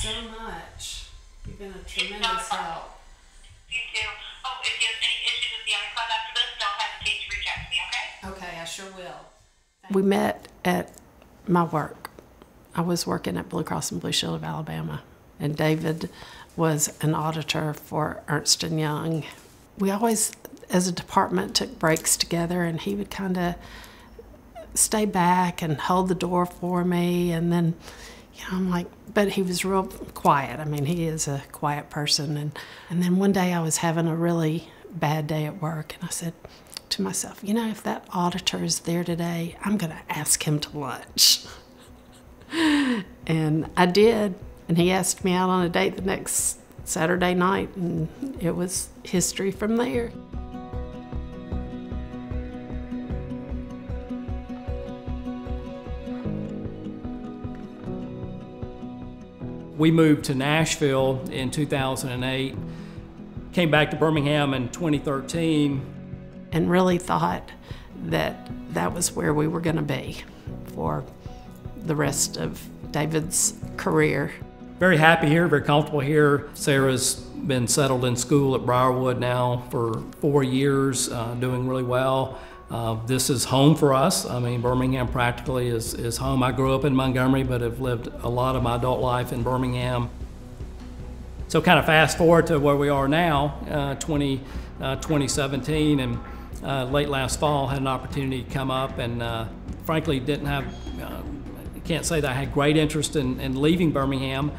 so much. You've been a tremendous help. You too. Oh, if you have any issues with the iCloud after this, don't hesitate to reach out to me, okay? Okay, I sure will. We met at my work. I was working at Blue Cross and Blue Shield of Alabama, and David was an auditor for Ernst & Young. We always, as a department, took breaks together, and he would kind of stay back and hold the door for me, and then, you know, I'm like, but he was real quiet. I mean, he is a quiet person, and then one day I was having a really bad day at work, and I said to myself, you know, if that auditor is there today, I'm going to ask him to lunch. And I did, and he asked me out on a date the next Saturday night, and it was history from there. We moved to Nashville in 2008, came back to Birmingham in 2013. And really thought that that was where we were going to be for the rest of David's career. Very happy here, very comfortable here. Sarah's been settled in school at Briarwood now for 4 years, doing really well. This is home for us. I mean, Birmingham practically is home. I grew up in Montgomery, but have lived a lot of my adult life in Birmingham. So kind of fast forward to where we are now, 2017, and late last fall had an opportunity to come up, and frankly didn't have, can't say that I had great interest in leaving Birmingham.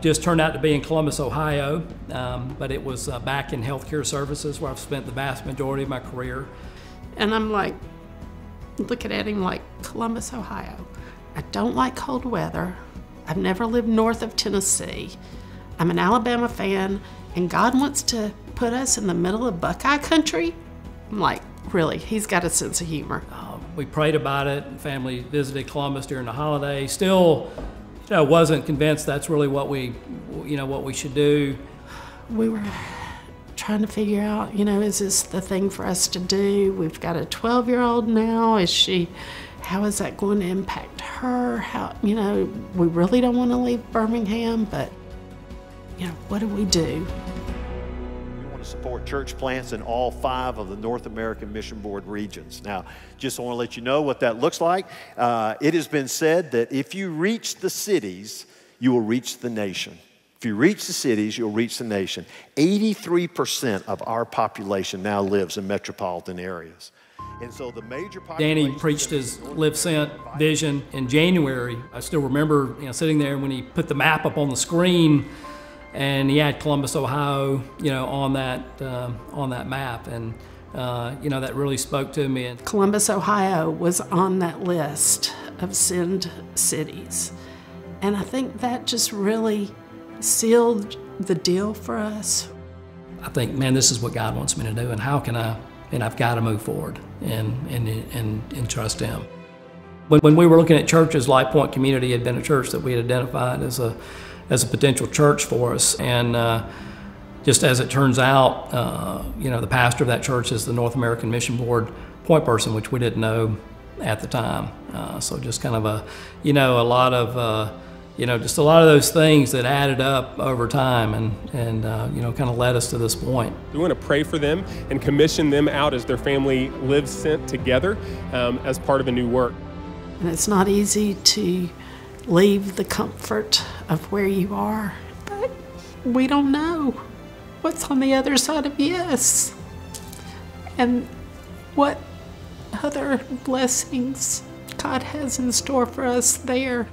Just turned out to be in Columbus, Ohio, but it was back in healthcare services where I've spent the vast majority of my career. And I'm like, looking at him like, Columbus, Ohio. I don't like cold weather. I've never lived north of Tennessee. I'm an Alabama fan, and God wants to put us in the middle of Buckeye country? I'm like, really, he's got a sense of humor. We prayed about it. Family visited Columbus during the holiday. Still, you know, wasn't convinced that's really what we should do. We were trying to figure out, you know, is this the thing for us to do? We've got a 12-year-old now. How is that going to impact her? How, you know, we really don't want to leave Birmingham, but, you know, what do we do? Support church plants in all 5 of the North American Mission Board regions. Now, just want to let you know what that looks like. It has been said that if you reach the cities, you will reach the nation. If you reach the cities, you'll reach the nation. 83% of our population now lives in metropolitan areas. And so the major Danny preached his Live Sent vision in January. I still remember, you know, sitting there when he put the map up on the screen, and he had Columbus, Ohio, you know, on that map, and you know, that really spoke to me. Columbus, Ohio was on that list of send cities, and I think that just really sealed the deal for us. I think, man, this is what God wants me to do, and how can I? And I've got to move forward and trust Him. When we were looking at churches, Life Point Community had been a church that we had identified as a potential church for us, and just as it turns out, you know, the pastor of that church is the North American Mission Board point person, which we didn't know at the time. So just kind of a, you know, a lot of, you know, just a lot of those things that added up over time, and you know, kind of led us to this point. We want to pray for them and commission them out as their family lives sent together as part of a new work. And it's not easy to leave the comfort of where you are, but we don't know what's on the other side of yes, and what other blessings God has in store for us there.